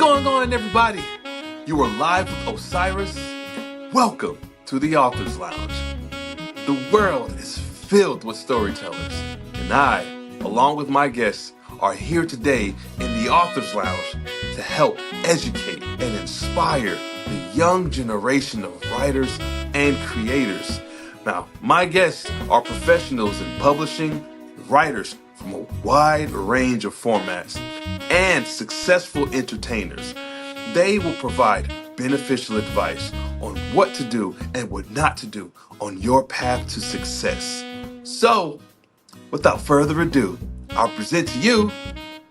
going on, everybody? You are live with Osiris. Welcome to the Author's Lounge. The world is filled with storytellers, and I, along with my guests, are here today in the Author's Lounge to help educate and inspire the young generation of writers and creators. Now, my guests are professionals in publishing, writers from a wide range of formats, and successful entertainers. They will provide beneficial advice on what to do and what not to do on your path to success. So, without further ado, I'll present to you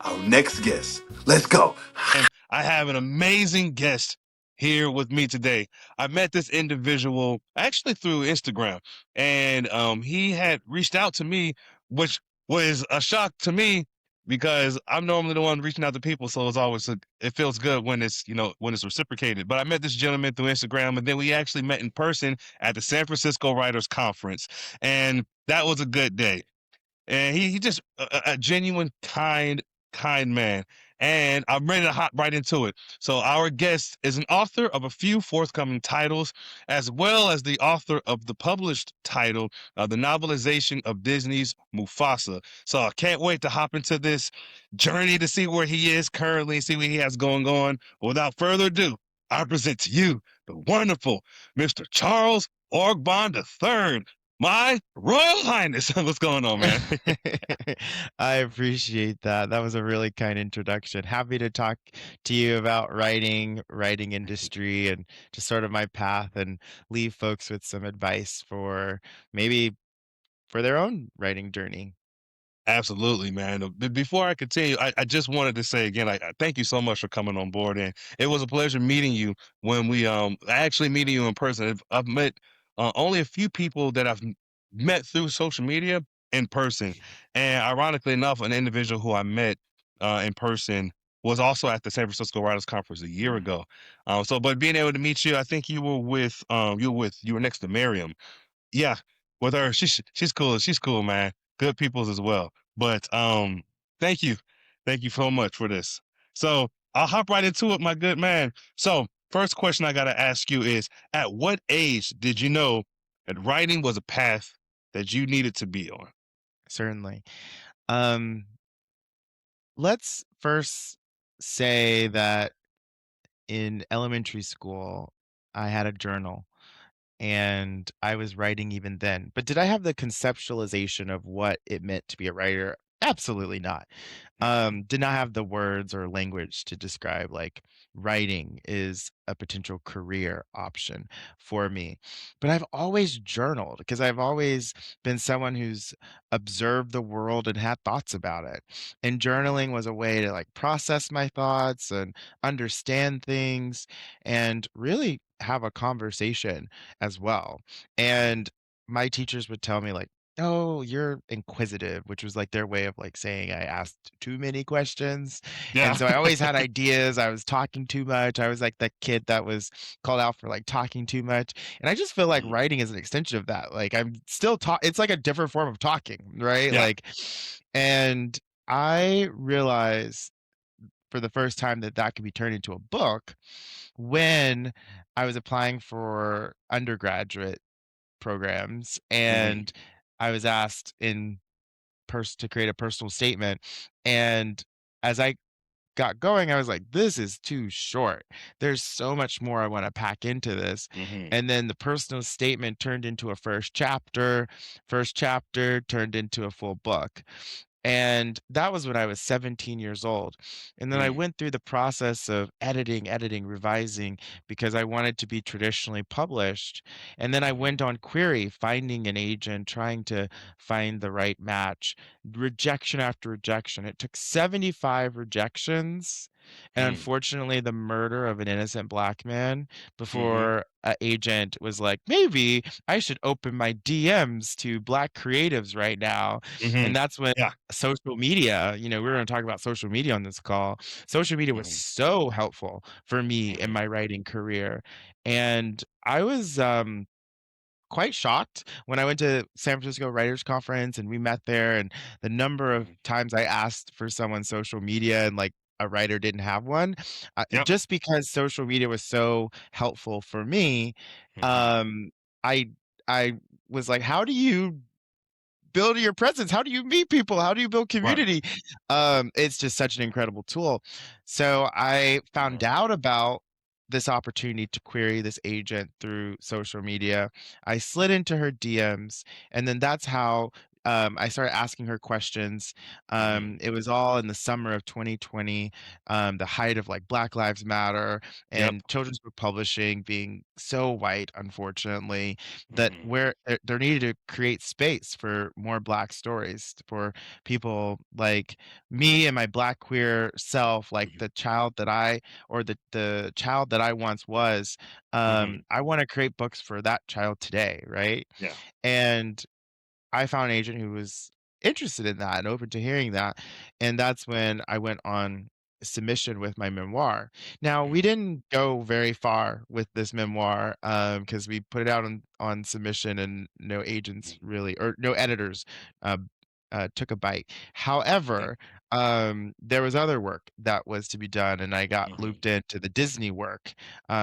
our next guest. Let's go. And I have an amazing guest here with me today. I met this individual actually through Instagram, and he had reached out to me, which was a shock to me because I'm normally the one reaching out to people, so it feels good when it's reciprocated. But I met this gentleman through Instagram, and then we actually met in person at the San Francisco Writers Conference, and that was a good day. And he just a genuine kind man. And I'm ready to hop right into it. So our guest is an author of a few forthcoming titles, as well as the author of the published title, the novelization of Disney's Mufasa. So I can't wait to hop into this journey to see where he is currently, see what he has going on. Without further ado, I present to you the wonderful Mr. Charles Orgbon III. My Royal Highness. What's going on, man? I appreciate that. That was a really kind introduction. Happy to talk to you about writing industry, and just sort of my path, and leave folks with some advice for maybe for their own writing journey. Absolutely, man. Before I continue, I just wanted to say again, I thank you so much for coming on board, and it was a pleasure meeting you when we actually meeting you in person. I've met only a few people that I've met through social media in person, and ironically enough, an individual who I met in person was also at the San Francisco Writers Conference a year ago. But being able to meet you, I think you were next to Miriam. Yeah, with her, she's cool. She's cool, man. Good peoples as well. But thank you, thank you so much for this. So I'll hop right into it, my good man. So first question I gotta ask you is: at what age did you know that writing was a path that you needed to be on? Certainly. Um, let's first say that in elementary school, I had a journal, and I was writing even then. But did I have the conceptualization of what it meant to be a writer? Absolutely not. Did not have the words or language to describe, like, writing is a potential career option for me. But I've always journaled because I've always been someone who's observed the world and had thoughts about it. And journaling was a way to, like, process my thoughts and understand things, and really have a conversation as well. And my teachers would tell me, like, "Oh, you're inquisitive," which was like their way of, like, saying I asked too many questions. And Yeah. so I always had ideas. I was talking too much. I was like the kid that was called out for, like, talking too much. And I just feel like Mhm. writing is an extension of that. Like, I'm still it's like a different form of talking, right? Yeah. Like, and I realized for the first time that that could be turned into a book when I was applying for undergraduate programs, Hmm. and I was asked in to create a personal statement. And as I got going, I was like, this is too short. There's so much more I want to pack into this. Hmm. And then the personal statement turned into a first chapter turned into a full book. And that was when I was 17 years old. And then I Mm. went through the process of editing, revising, because I wanted to be traditionally published. And then I Hmm. went on query, finding an agent, trying to find the right match, rejection after rejection. It took 75 rejections, and Mm. unfortunately, the murder of an innocent black man Hmm. before an agent was like, maybe I should open my DMs to black creatives right now. Hmm. And that's when Yeah. social media, we're going to talk about social media on this call. Social media was Hmm. so helpful for me in Hmm. my writing career. And I was quite shocked when I went to San Francisco Writers Conference and we met there, and the number of times I asked for someone's social media, and, like, a writer didn't have one. Yep. Just because social media was so helpful for me, Mhm. um, I I was like, how do you build your presence? How do you meet people? How do you build Right. community? It's just such an incredible tool. So I found Mhm. out about this opportunity to query this agent through social media. I slid into her DMs, and then that's how I started asking her questions. Mhm. It was all in the summer of 2020, the height of like Black Lives Matter Yep. and children's book publishing being so white, unfortunately, that Mhm. where there needed to create space for more Black stories for people like me and my Black queer self, like Mhm. the child that I or the child that I once was. Mhm. I want to create books for that child today, right? Yeah. And I found an agent who was interested in that and open to hearing that, and that's when I went on submission with my memoir. Now, we Mhm. didn't go very far with this memoir, because we put it out on submission and no agents Mhm. really or no editors, uh, took a bite. Yeah. However, there was other work that was to be done, and I got Mhm. looped into the Disney work,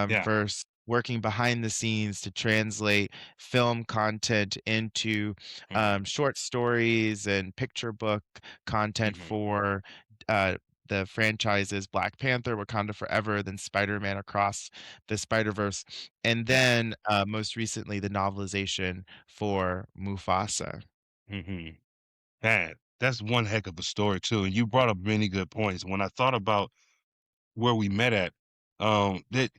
Yeah. first working behind the scenes to translate film content into Mhm. short stories and picture book content Mhm. for uh, the franchises Black Panther, Wakanda Forever, then Spider-Man Across the Spider-Verse, and Yeah. then most recently the novelization for Mufasa. Mhm. Man, that's one heck of a story too, and you brought up many good points. When I thought about where we met at, that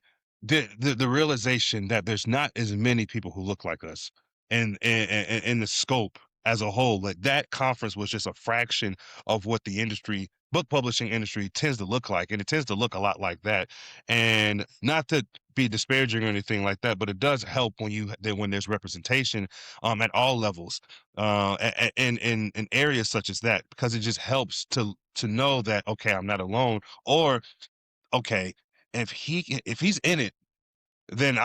the realization that there's not as many people who look like us, and in the scope as a whole, like that conference was just a fraction of what the industry, book publishing industry, tends to look like, and it tends to look a lot like that. And not to be disparaging or anything like that, but it does help when when there's representation at all levels, in areas such as that, because it just helps to know that okay, I'm not alone, or okay, if he's in it, then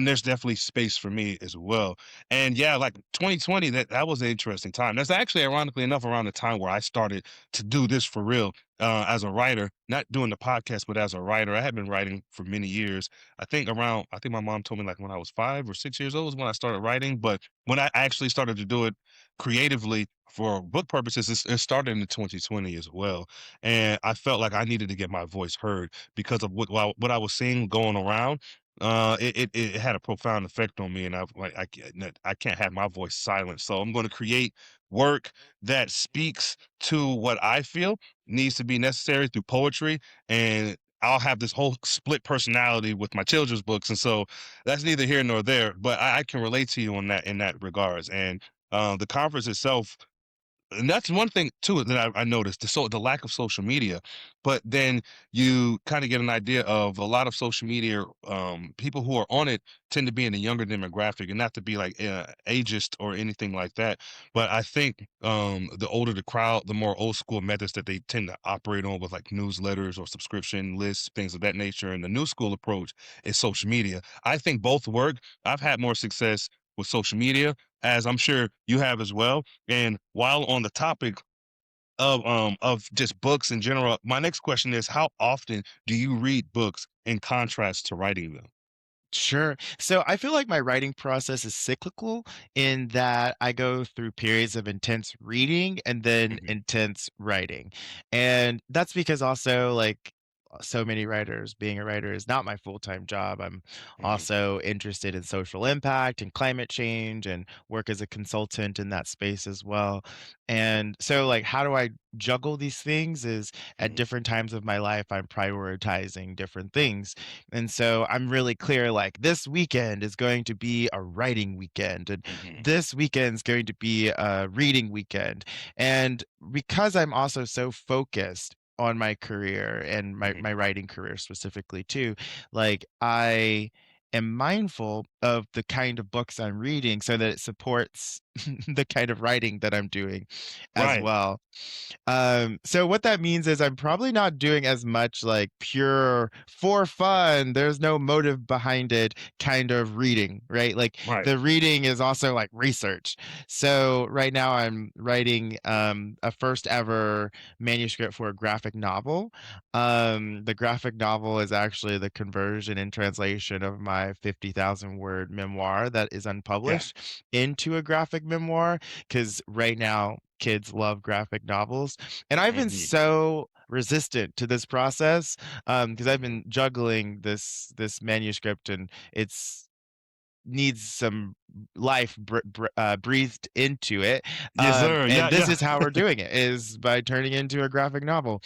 there's definitely space for me as well. And yeah, like 2020, that was an interesting time. That's actually ironically enough around the time where I started to do this for real, as a writer, not doing the podcast, but as a writer. I had been writing for many years. I think my mom told me like when I was 5 or 6 years old was when I started writing, but when I actually started to do it creatively for book purposes, it started in 2020 as well. And I felt like I needed to get my voice heard because of what I was seeing going around. It had a profound effect on me, and I can't have my voice silenced. So I'm going to create work that speaks to what I feel needs to be necessary through poetry, and I'll have this whole split personality with my children's books, and so that's neither here nor there. But I can relate to you on that in that regards, and the conference itself, and that's one thing too that I noticed the lack of social media. But then you kind of get an idea of a lot of social media, people who are on it tend to be in a younger demographic, and not to be like ageist or anything like that. But I think the older the crowd, the more old school methods that they tend to operate on with like newsletters or subscription lists, things of that nature. And the new school approach is social media. I think both work. I've had more success with social media, as I'm sure you have as well. And while on the topic of just books in general, my next question is how often do you read books in contrast to writing them? Sure. So I feel like my writing process is cyclical in that I go through periods of intense reading and then Mhm. intense writing. And that's because also like so many writers, being a writer is not my full-time job. I'm Mhm. also interested in social impact and climate change and work as a consultant in that space as well. And so like how do I juggle these things is at Mhm. different times of my life I'm prioritizing different things. And so I'm really clear like this weekend is going to be a writing weekend and Mhm. this weekend's going to be a reading weekend. And because I'm also so focused on my career and my Mhm. my writing career specifically too, like I am mindful of the kind of books I'm reading so that it supports the kind of writing that I'm doing as Right. well. So what that means is I'm probably not doing as much like pure for fun, there's no motive behind it kind of reading, right? Like Right. the reading is also like research. So right now I'm writing a first ever manuscript for a graphic novel. The graphic novel is actually the conversion and translation of my 50,000 word memoir that is Yeah. unpublished into a graphic memoir because right now kids love graphic novels. And I've been Hmm. so resistant to this process because I've been juggling this manuscript and it's needs some life breathed into it. Yes, sir. And Yeah. this Yeah. is how we're doing it is by turning it into a graphic novel.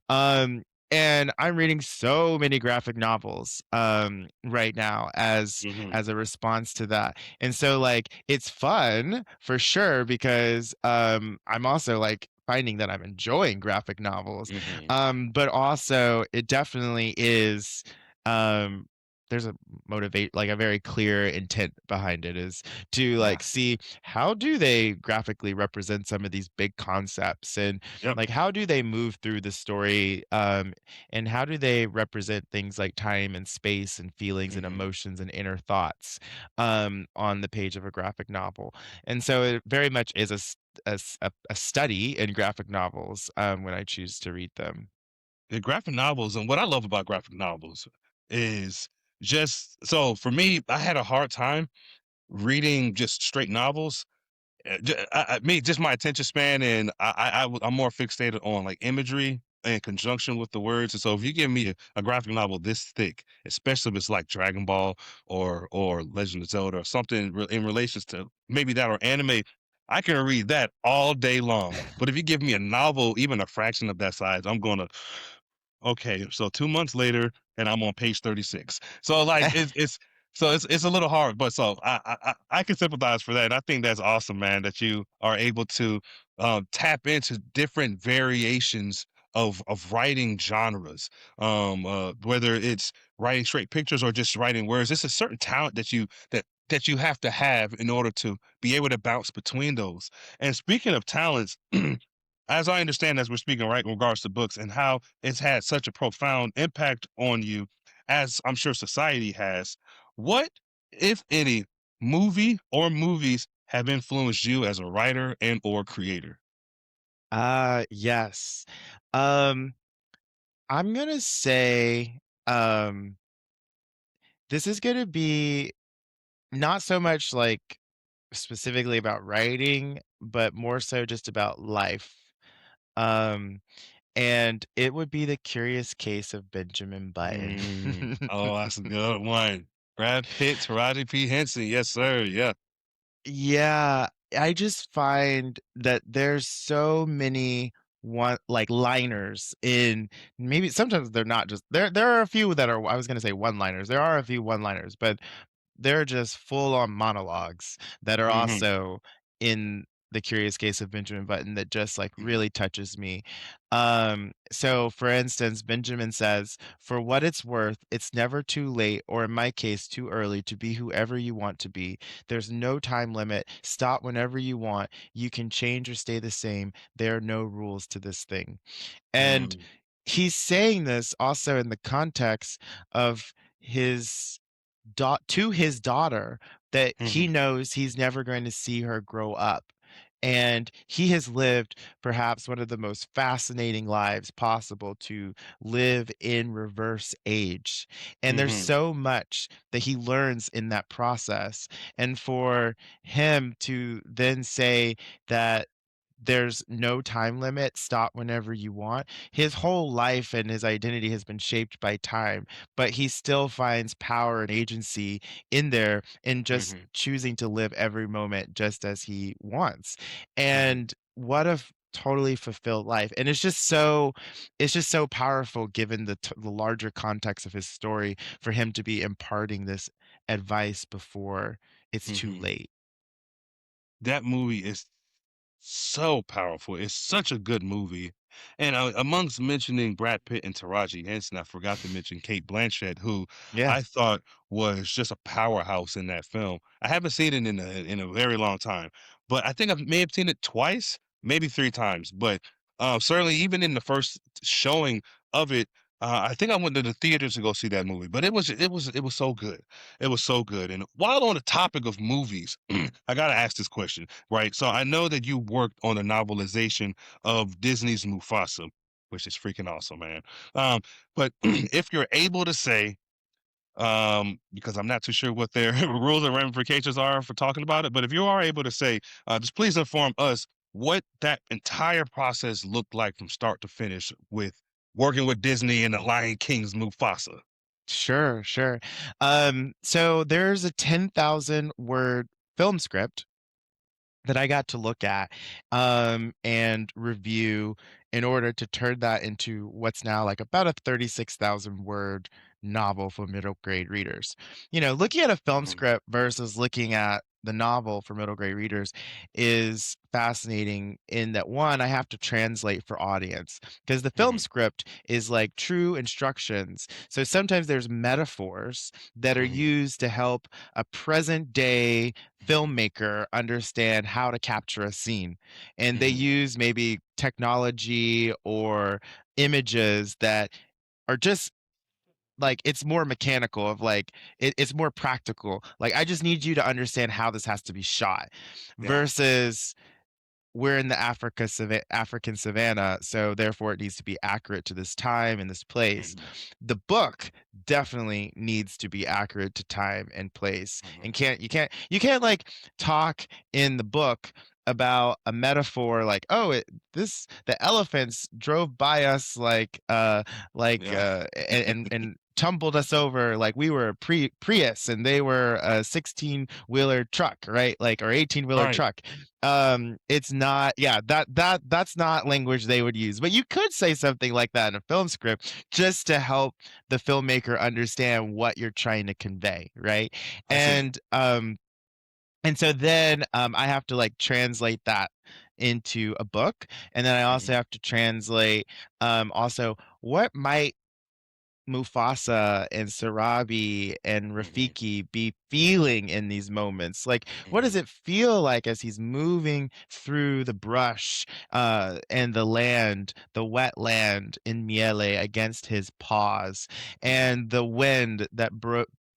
Um, and I'm reading so many graphic novels right now Hmm. as a response to that. And so like it's fun for sure because I'm also like finding that I'm enjoying graphic novels. Hmm. But also it definitely is um there's a motivate like a very clear intent behind it is to Yeah. like see how do they graphically represent some of these big concepts and Yep. like how do they move through the story and how do they represent things like time and space and feelings and Hmm. emotions and inner thoughts on the page of a graphic novel. And so it very much is a study in graphic novels when I choose to read them. The graphic novels, and what I love about graphic novels is just so for me, I had a hard time reading just straight novels. Me, just my attention span, and I'm more fixated on like imagery in conjunction with the words. And so, if you give me a graphic novel this thick, especially if it's like Dragon Ball or Legend of Zelda or something in relations to maybe that or anime, I can read that all day long. But if you give me a novel, even a fraction of that size, I'm gonna okay, so 2 months later, and I'm on page 36. So, like, it's a little hard, but so I can sympathize for that, and I think that's awesome, man, that you are able to, tap into different variations of writing genres, whether it's writing straight pictures or just writing words. It's a certain talent that you have to have in order to be able to bounce between those. And speaking of talents, as I understand, as we're speaking right in regards to books and how it's had such a profound impact on you, as I'm sure society has, what, if any, movie or movies have influenced you as a writer and or creator? Yes. Um, I'm gonna say, um, this is gonna be not so much like specifically about writing, but more so just about life. Um, and it would be The Curious Case of Benjamin Button. Oh, that's a good one. Brad Pitt, Taraji P. Henson. Yes, sir. Yeah. Yeah, I just find that there's so many one like liners in maybe sometimes they're not just there are a few that are I was gonna say one-liners. There are a few one-liners, but they're just full on monologues that are Hmm. also in The Curious Case of Benjamin Button that just like Hmm. really touches me. So for instance, Benjamin says, "For what it's worth, it's never too late, or in my case, too early to be whoever you want to be. There's no time limit. Stop whenever you want. You can change or stay the same. There are no rules to this thing." And Mm. he's saying this also in the context of his to his daughter that he Hmm. knows he's never going to see her grow up. And he has lived perhaps one of the most fascinating lives possible to live in reverse age. And there's Hmm. so much that he learns in that process. And for him to then say that there's no time limit, stop whenever you want. His whole life and his identity has been shaped by time, but he still finds power and agency in there in just Hmm. choosing to live every moment just as he wants. Hmm. And what a totally fulfilled life. And it's just so powerful given the larger context of his story for him to be imparting this advice before it's too Hmm. late. That movie is so powerful. It's such a good movie. And amongst mentioning Brad Pitt and Taraji Henson, I forgot to mention Kate Blanchett, who Yeah. I thought was just a powerhouse in that film. I haven't seen it in a very long time, but I think I may have seen it twice, maybe three times. But certainly, even in the first showing of it, I think I went to the theaters to go see that movie. But it was so good. It was so good. And while on the topic of movies, I gotta ask this question, right? So I know that you worked on a novelization of Disney's Mufasa, which is freaking awesome, man. Um, but if you're able to say, because I'm not too sure what their rules and ramifications are for talking about it, but if you are able to say, just please inform us what that entire process looked like from start to finish with working with Disney and the Lion King's Mufasa. Sure, sure. So there's a 10,000 word film script that I got to look at and review in order to turn that into what's now like about a 36,000 word novel for middle grade readers. You know, looking at a film Mhm, script versus looking at the novel for middle grade readers is fascinating in that one, I have to translate for audience because the film mhm, script is like true instructions. So sometimes there's metaphors that are mhm, used to help a present day filmmaker understand how to capture a scene. And they mhm, use maybe technology or images that are just like it's more mechanical of like it's more practical. Like I just need you to understand how this has to be shot yeah. versus we're in the African savannah, so therefore it needs to be accurate to this time and this place. Mhm, The book definitely needs to be accurate to time and place, mhm, and you can't like talk in the book about a metaphor like the elephants drove by us yeah. and tumbled us over like we were a Prius and they were a 16-wheeler truck, right? Like or 18-wheeler Right. truck. It's not, yeah, that's not language they would use, but you could say something like that in a film script just to help the filmmaker understand what you're trying to convey, right? I see. And so then I have to like translate that into a book, and then I also Mhm, have to translate also what might Mufasa and Sarabi and mhm, Rafiki be feeling in these moments? Like, what does mhm, it feel like as he's moving through the brush and the land, the wet land in Miele against his paws, mhm, and the wind that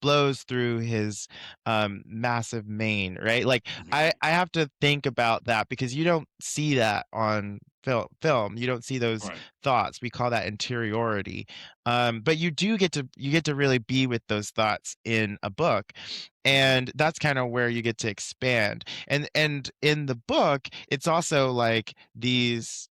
blows through his massive mane, right? Like, mhm. I have to think about that because you don't see that on film. You don't see those Right. thoughts. We call that interiority, but you get to really be with those thoughts in a book, Mhm, and that's kind of where you get to expand. And in the book it's also like these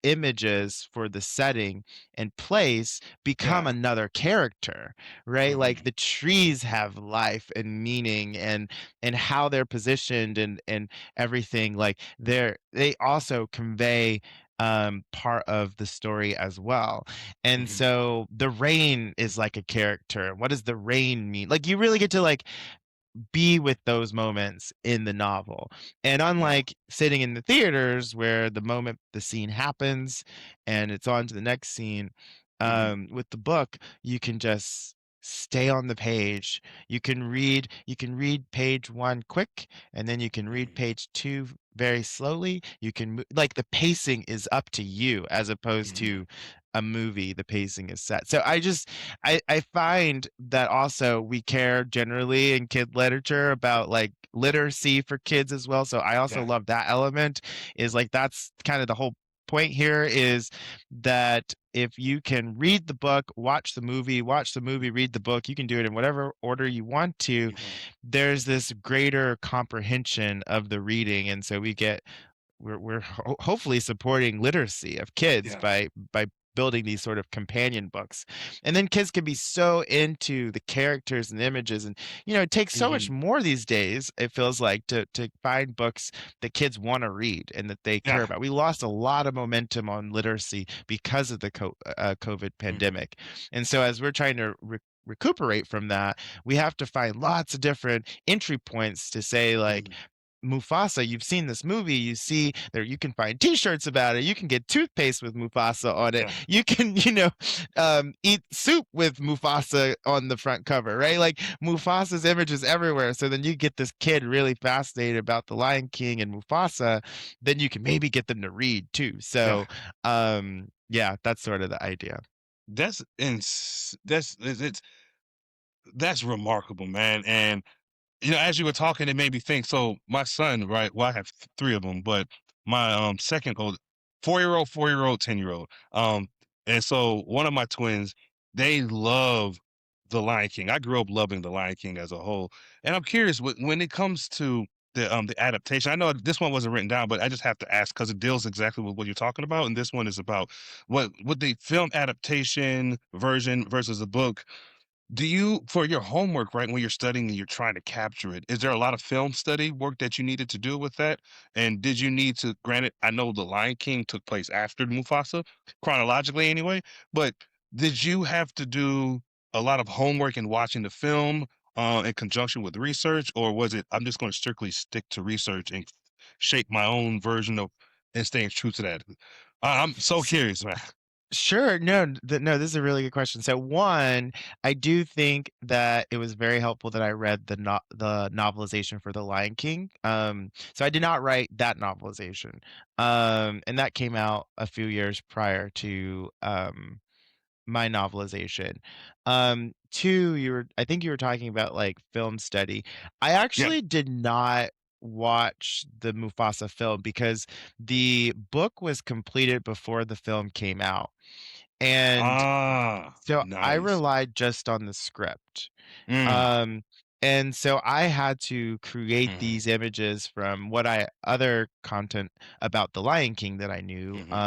images for the setting and place become yeah. another character, right? Like Mhm, the trees have life and meaning and how they're positioned and everything. Like they also convey part of the story as well. And mhm, so the rain is like a character. What does the rain mean? Like you really get to like be with those moments in the novel. And yeah. unlike sitting in the theaters where the moment the scene happens and it's on to the next scene, Mhm, with the book, you can just stay on the page. You can read page 1 quick, and then you can read mhm, page 2 very slowly. You can like the pacing is up to you as opposed mhm, to a movie, the pacing is set. So I find that also we care generally in kid literature about like literacy for kids as well. So I also yeah. love that element is like that's kind of the whole point here is that if you can read the book, watch the movie, read the book, you can do it in whatever order you want to. Mhm, There's this greater comprehension of the reading, and so we're hopefully supporting literacy of kids yeah. by building these sort of companion books. And then kids can be so into the characters and images, and it takes so much Mhm, more these days, it feels like, to find books that kids want to read and that they care yeah. about. We lost a lot of momentum on literacy because of the COVID Mhm, pandemic. And so as we're trying to recuperate from that, we have to find lots of different entry points to say like mhm. Mufasa, you've seen this movie, you see there you can find t-shirts about it, you can get toothpaste with Mufasa on it, Yeah, you can, eat soup with Mufasa on the front cover, right? Like Mufasa's image is everywhere. So then you get this kid really fascinated about the Lion King and Mufasa, then you can maybe get them to read too. yeah. So yeah, that's sort of the idea. That's remarkable, man. And as you were talking, it made me think. So my son, right? Well, I have three of them, but my second old 4-year-old, 4-year-old, 10-year-old. And so one of my twins, they love the Lion King. I grew up loving the Lion King as a whole. And I'm curious when it comes to the adaptation. I know this one wasn't written down, but I just have to ask because it deals exactly with what you're talking about. And this one is about what the film adaptation version versus the book. Do you, for your homework, right, when you're studying and you're trying to capture it, is there a lot of film study work that you needed to do with that? And did you need to, granted, I know The Lion King took place after Mufasa, chronologically anyway, but did you have to do a lot of homework in watching the film in conjunction with research, or was it, I'm just going to strictly stick to research and shape my own version of and staying true to that? I'm so curious, man. Sure. No, this is a really good question. So one, I do think that it was very helpful that I read the novelization for The Lion King. So I did not write that novelization. And that came out a few years prior to my novelization. Two, I think you were talking about like film study. I Yeah. actually did not watch the Mufasa film because the book was completed before the film came out. And Ah, so I nice. relied just on the script. Mm. Um, and so I had to create Mhm, these images from what I other content about The Lion King that I knew, mhm.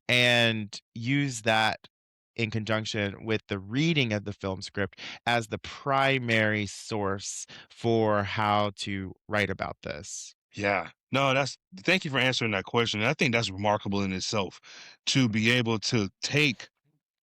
and use that in conjunction with the reading of the film script as the primary source for how to write about this. Yeah. No, that's thank you for answering that question. I think that's remarkable in itself to be able to take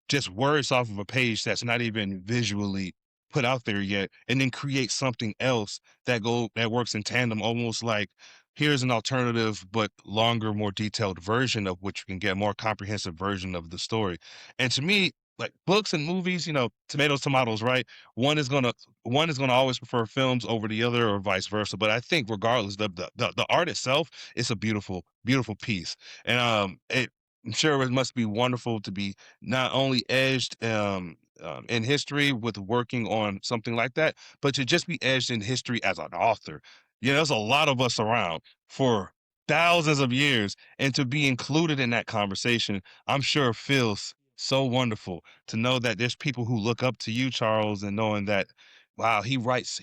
just words off of a page that's not even visually put out there yet, and then create something else that works in tandem, almost like here's an alternative but longer, more detailed version of which you can get a more comprehensive version of the story. And to me, like books and movies, tomatoes, tomatoes, right? One is gonna one is gonna always prefer films over the other, or vice versa. But I think regardless, the art itself is a beautiful, beautiful piece. And I'm sure it must be wonderful to be not only edged in history with working on something like that, but to just be edged in history as an author. There's a lot of us around for thousands of years, and to be included in that conversation, I'm sure feels so wonderful to know that there's people who look up to you, Charles, and knowing that, wow, he writes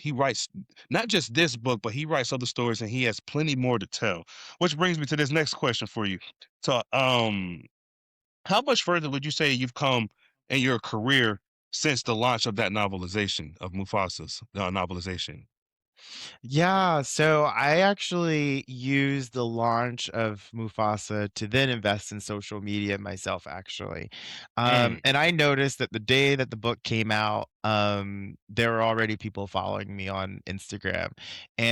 not just this book, but he writes other stories, and he has plenty more to tell. Which brings me to this next question for you. So, how much further would you say you've come in your career since the launch of that novelization of Mufasa's novelization? Yeah, so I actually used the launch of Mufasa to then invest in social media myself, actually. Mm, And I noticed that the day that the book came out, there were already people following me on Instagram.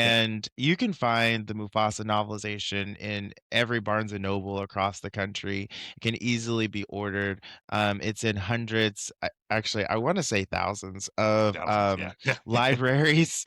yeah, And you can find the Mufasa novelization in every Barnes and Noble across the country. It can easily be ordered. It's in hundreds, actually, I want to say thousands of thousands. Yeah, yeah. libraries.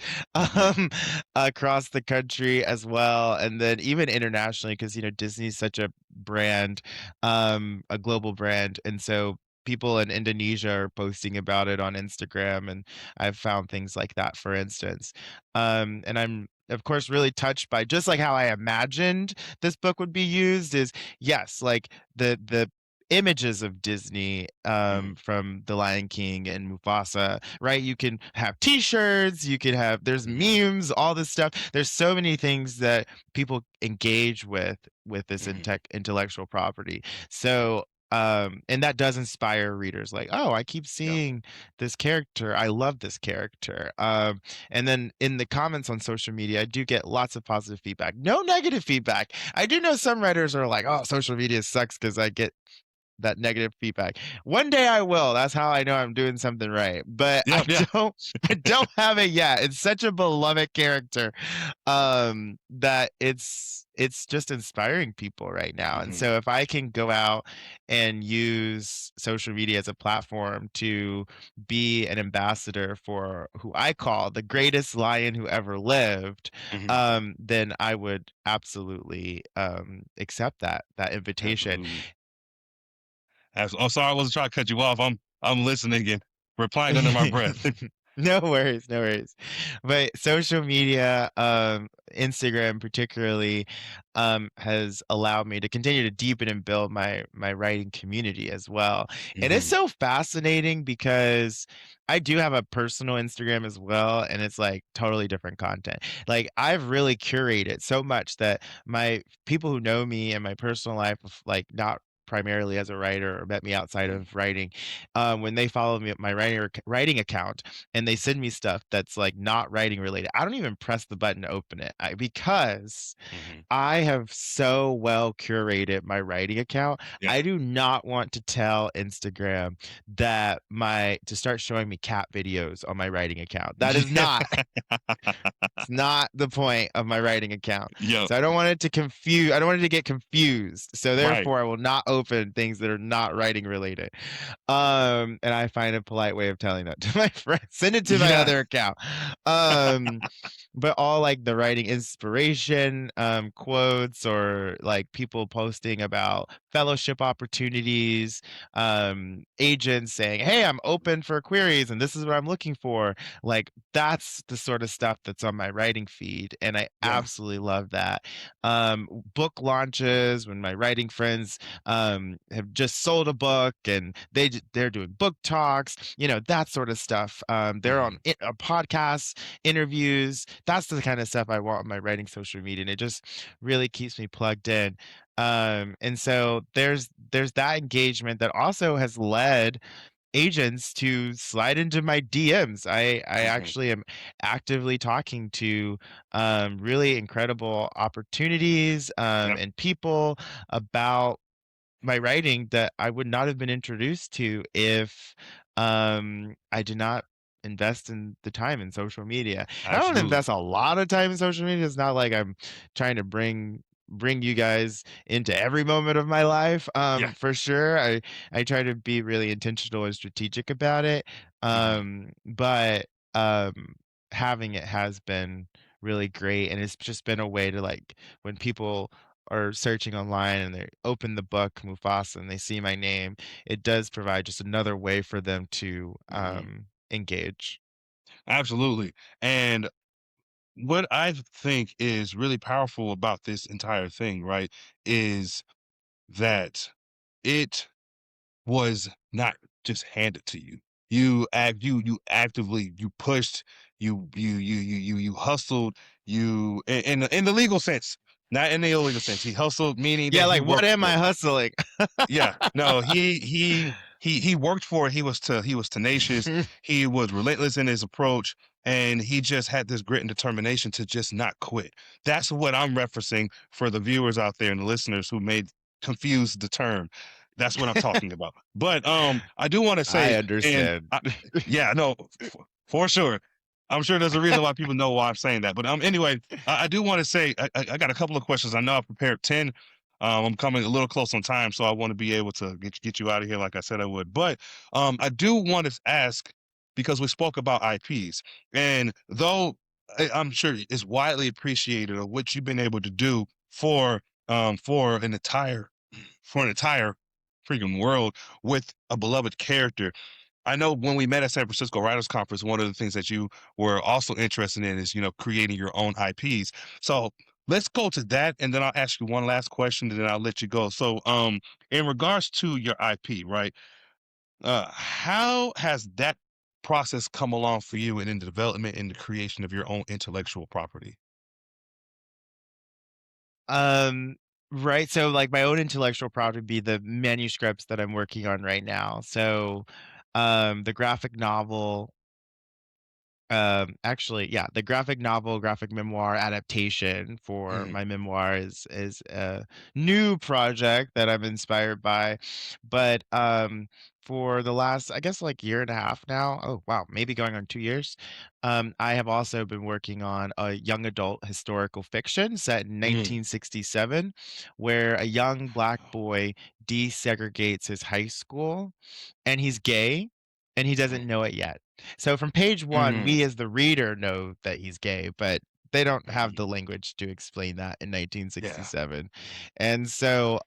Yeah. Um, across the country as well, and then even internationally, because Disney's such a brand, a global brand, and so people in Indonesia are posting about it on Instagram, and I've found things like that, for instance. And I'm of course really touched by just like how I imagined this book would be used is yes, like the images of Disney Mm, from The Lion King and Mufasa, right? You can have t-shirts, you can have there's mhm, memes, all this stuff. There's so many things that people engage with this mhm. intellectual property. So and that does inspire readers like, oh, I keep Yep. seeing this character. I love this character. And then in the comments on social media, I do get lots of positive feedback. No negative feedback. I do know some writers are like, oh, social media sucks because I get that negative feedback. One day I will. That's how I know I'm doing something right. But I Yep, yeah. don't I don't have it yet. It's such a beloved character that it's just inspiring people right now. And Hmm. so if I can go out and use social media as a platform to be an ambassador for who I call the greatest lion who ever lived, Hmm. then I would absolutely accept that invitation. Absolutely. I'm sorry, I wasn't trying to cut you off. I'm listening and replying under my breath. No worries, no worries. But social media, Instagram particularly, has allowed me to continue to deepen and build my writing community as well. And it's Hmm. so fascinating because I do have a personal Instagram as well, and it's like totally different content. Like I've really curated so much that my people who know me in my personal life, like not primarily as a writer or met me outside Hmm. of writing, when they follow me at my writing account and they send me stuff that's like not writing related, I don't even press the button to open it because Hmm. I have so well curated my writing account. Yeah. I do not want to tell Instagram that my to start showing me cat videos on my writing account. That is Yeah. not it's not the point of my writing account. Yep. So I don't want it to confuse I don't want it to get confused. So Right. therefore I will not open things that are not writing related. And I find a polite way of telling that to my friends. Send it to my Yeah. other account. Um, but all like the writing inspiration, quotes or like people posting about fellowship opportunities, agents saying, "Hey, I'm open for queries and this is what I'm looking for." Like that's the sort of stuff that's on my writing feed, and I Yeah. absolutely love that. Book launches when my writing friends have just sold a book and they're doing book talks, that sort of stuff. They're on Hmm. podcasts, interviews. That's the kind of stuff I want on my writing social media, and it just really keeps me plugged in. And so there's that engagement that also has led agents to slide into my DMs. I Hmm. actually am actively talking to really incredible opportunities Yep. and people about my writing that I would not have been introduced to if I did not invest in the time in social media. I don't Absolutely. invest a lot of time in social media. It's not like I'm trying to bring you guys into every moment of my life. Yeah. For sure. I try to be really intentional and strategic about it. Hmm. But having it has been really great, and it's just been a way to like when people are searching online and they open the book Mufasa and they see my name, it does provide just another way for them to Hmm. engage. Absolutely. And what I think is really powerful about this entire thing, right, is that it was not just handed to you. You actively you pushed, you hustled, in the legal sense, not in the illegal sense. He hustled, meaning Yeah, that he like what worked am for I it. hustling? Yeah, no, he worked for it. He was tenacious. He was relentless in his approach, and he just had this grit and determination to just not quit. That's what I'm referencing for the viewers out there and the listeners who may confuse the term. That's what I'm talking about. But I do want to I say, and understand. yeah, no, for sure. I'm sure there's a reason why people know why I'm saying that. But anyway, I do want to say I got a couple of questions. I know I prepared 10. I'm coming a little close on time, so I want to be able to get you out of here like I said I would. But I do want to ask because we spoke about IPs, and though I'm sure it's widely appreciated of what you've been able to do for an entire freaking world with a beloved character. I know when we met at San Francisco Writers Conference, one of the things that you were also interested in is, creating your own IPs. So let's go to that, and then I'll ask you one last question, and then I'll let you go. So, in regards to your IP, right? How has that process come along for you in the development and the creation of your own intellectual property? Um, right. So like my own intellectual property would be the manuscripts that I'm working on right now. So the graphic novel Actually, yeah, the graphic novel, graphic memoir adaptation for Mm, my memoir is a new project that I'm inspired by. But for the last, I guess, like year and a half now, oh wow, maybe going on 2 years, I have also been working on a young adult historical fiction set in mm, 1967, where a young black boy desegregates his high school, and he's gay, and he doesn't know it yet. So from page 1, mm, we as the reader know that he's gay, but they don't have mm, the language to explain that in yeah. 1967. And so,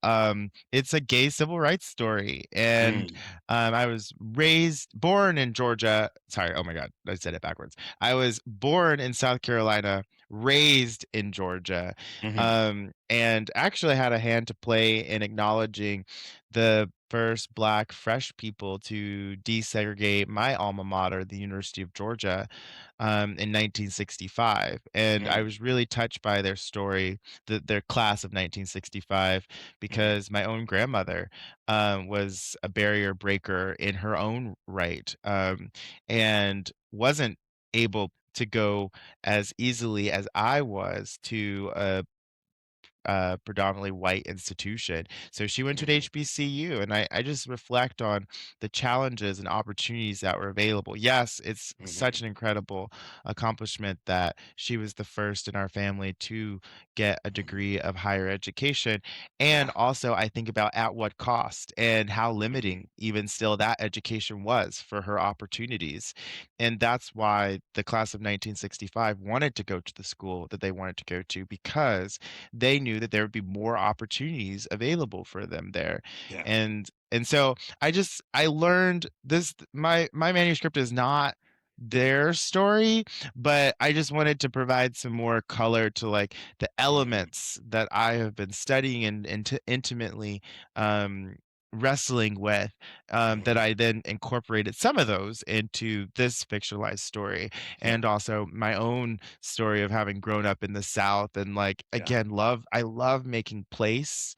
it's a gay civil rights story, and, Mm, I was born in Georgia. Sorry, oh my god, I said it backwards. I was born in South Carolina, raised in Georgia, mhm, and actually had a hand to play in acknowledging the first black fresh people to desegregate my alma mater, the University of Georgia, in 1965. And I mm, was really touched by their story, their class of 1965, mhm, because my own grandmother was a barrier breaker in her own right, and wasn't able to go as easily as I was to a predominantly white institution. So she went to an mhm, HBCU, and I just reflect on the challenges and opportunities that were available. Yes, it's such mhm, an incredible accomplishment that she was the first in our family to get a mhm, degree of higher education. And yeah. also, I think about at what cost and how Mhm, limiting even still that education was for her opportunities. And that's why the class of 1965 wanted to go to the school that they wanted to go to, because they knew that there would be more opportunities available for them there. yeah. And so I learned this. My manuscript is not their story, but I just wanted to provide some more color to like the Mhm, elements that I have been studying and intimately wrestling with, that mhm, I then incorporated some of those into this fictionalized story, yeah, and also my own story of having grown up in the South, and like yeah. again I love making place,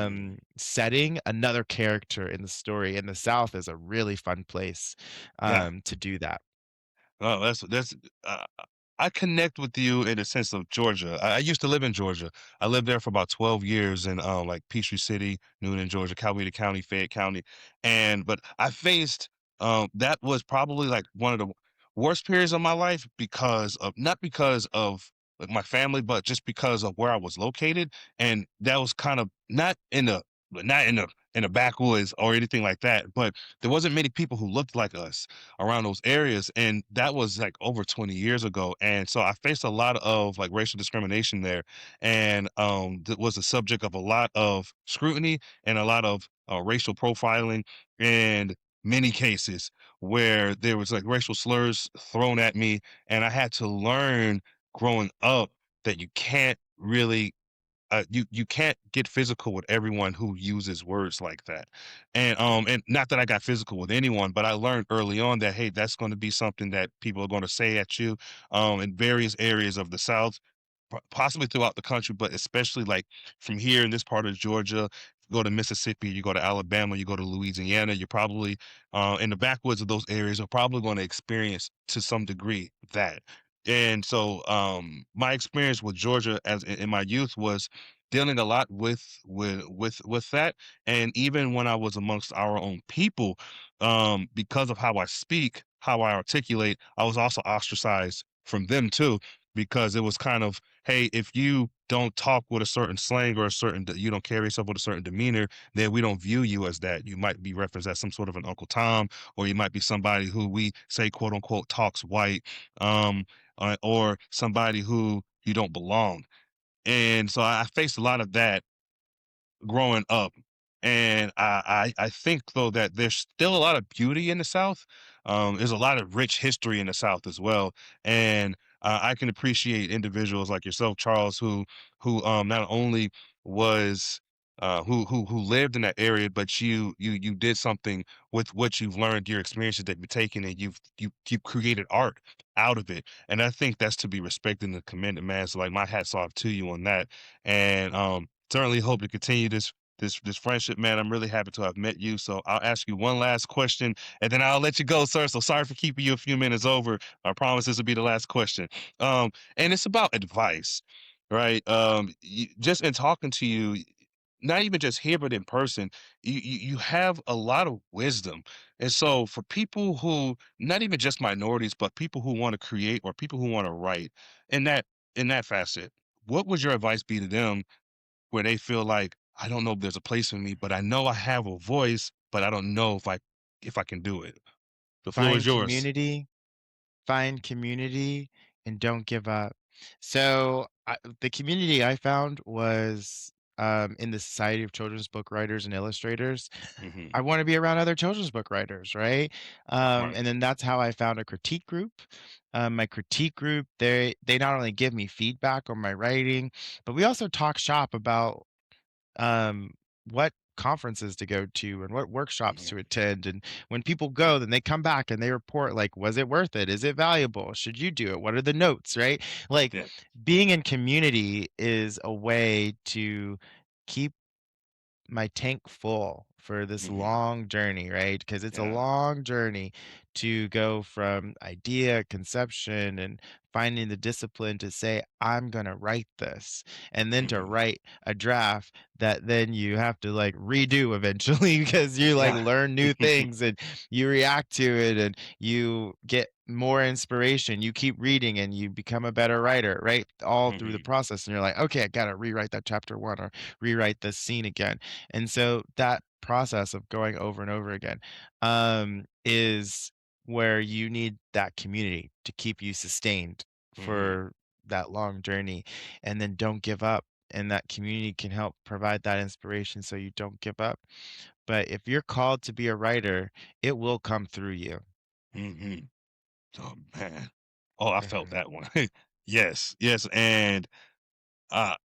Mm, setting another character in the story, and the South is a really fun place yeah. to do that. Oh, that's uh, I connect with you in the sense of Georgia. I used to live in Georgia. I lived there for about 12 years in like Peachtree City, Newnan, Georgia, Coweta County, Fayette County. And but I faced that was probably like one of the worst periods of my life because of not because of like my family, but just because of where I was located. And that was kind of not in the backwoods or anything like that, but there wasn't many people who looked like us around those areas, and that was like over 20 years ago. And so I faced a lot of like racial discrimination there, and that was the subject of a lot of scrutiny and a lot of racial profiling, and many cases where there was like racial slurs thrown at me, and I had to learn growing up that you can't really you can't get physical with everyone who uses words like that. And not that I got physical with anyone, but I learned early on that, hey, that's going to be something that people are going to say at you, in various areas of the South, possibly throughout the country, but especially like from here in this part of Georgia. You go to Mississippi, you go to Alabama, you go to Louisiana, you're probably in the backwoods of those areas are probably going to experience to some degree that. And so my experience with Georgia as in my youth was dealing a lot with that. And even when I was amongst our own people, because of how I speak, how I articulate, I was also ostracized from them too, because it was kind of, hey, if you don't talk with a certain slang or you don't carry yourself with a certain demeanor, then we don't view you as that. You might be referenced as some sort of an Uncle Tom, or you might be somebody who we say, quote unquote, talks white, or somebody who you don't belong. And so I faced a lot of that growing up. And I think though that there's still a lot of beauty in the South. There's a lot of rich history in the South as well. And I can appreciate individuals like yourself, Charles, who not only was who lived in that area, but you did something with what you've learned, your experiences that you've taken, and you've created art out of it. And I think that's to be respected and commended, man. So like my hats off to you on that. And certainly hope to continue this friendship, man. I'm really happy to have met you. So I'll ask you one last question, and then I'll let you go, sir. So sorry for keeping you a few minutes over. I promise this will be the last question. And it's about advice, right? Just in talking to you, not even just here, but in person, you have a lot of wisdom. And so for people who, not even just minorities, but people who want to create or people who want to write in that facet, what would your advice be to them where they feel like, I don't know if there's a place for me, but I know I have a voice, but I don't know if I can do it. The floor is Find yours. community, find community, and don't give up. So the community I found was in the Society of Children's Book Writers and Illustrators. Hmm. I want to be around other children's book writers, right? Right. And then that's how I found a critique group. My critique group, they not only give me feedback on my writing, but we also talk shop about um, what conferences to go to and what workshops Hmm. to attend. And when people go, then they come back and they report, like, was it worth it? Is it valuable? Should you do it? What are the notes, right? Like, Yeah. being in community is a way to keep my tank full for this Hmm. long journey, right? Because it's a Yeah. long journey to go from idea, conception, and finding the discipline to say, I'm going to write this, and then to Hmm. write a draft that then you have to like redo eventually because you like Yeah. learn new things and you react to it and you get more inspiration. You keep reading and you become a better writer, right? All through the Hmm. process. And you're like, okay, I got to rewrite that chapter one or rewrite this scene again. And so that process of going over and over again is where you need that community to keep you sustained Hmm. for that long journey. And then don't give up. And that community can help provide that inspiration so you don't give up. But if you're called to be a writer, it will come through you. Hmm. Oh man. Oh, I felt Mhm. that one. Yes, yes, and I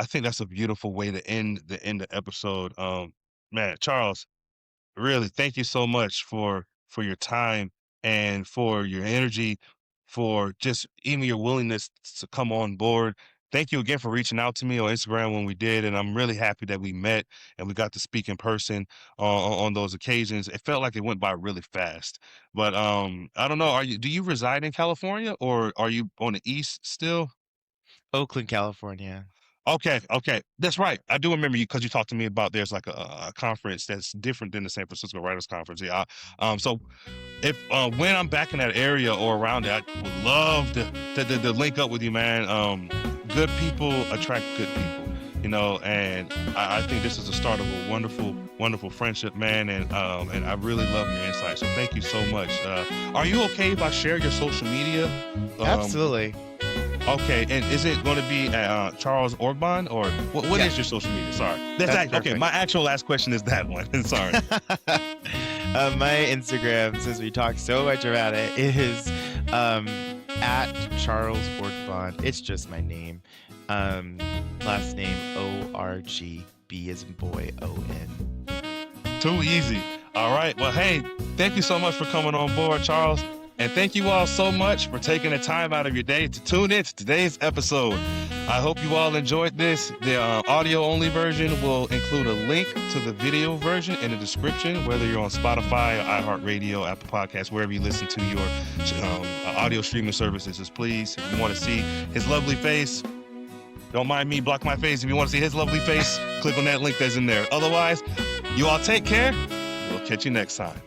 think that's a beautiful way to end the episode. Man, Charles, really, thank you so much for your time and for your energy, for just even your willingness to come on board. Thank you again for reaching out to me on Instagram when we did, and I'm really happy that we met and we got to speak in person on those occasions. It felt like it went by really fast, but I don't know. Do you reside in California or are you on the East still? Oakland, California. Okay, okay, that's right. I do remember you because you talked to me about there's like a conference that's different than the San Francisco Writers Conference. Yeah. So if when I'm back in that area or around it, I would love to link up with you, man. Good people attract good people, and I think this is the start of a wonderful friendship, man. And I really love your insight. So thank you so much. Are you okay if I share your social media? Um, Absolutely. Okay, and is it going to be Charles Orgbon or what is Yes, your social media? Sorry, that's that's okay. perfect. My actual last question is that one. Sorry. My Instagram, since we talk so much about it, is um, at Charles Orgbon. It's just my name. Um, Last name ORGB as in boy ON. Too easy. All right. Well, hey, thank you so much for coming on board, Charles. And thank you all so much for taking the time out of your day to tune in to today's episode. I hope you all enjoyed this. The audio-only version will include a link to the video version in the description, whether you're on Spotify, iHeartRadio, Apple Podcasts, wherever you listen to your audio streaming services. Just please, if you want to see his lovely face, don't mind me, block my face. If you want to see his lovely face, click on that link that's in there. Otherwise, you all take care. We'll catch you next time.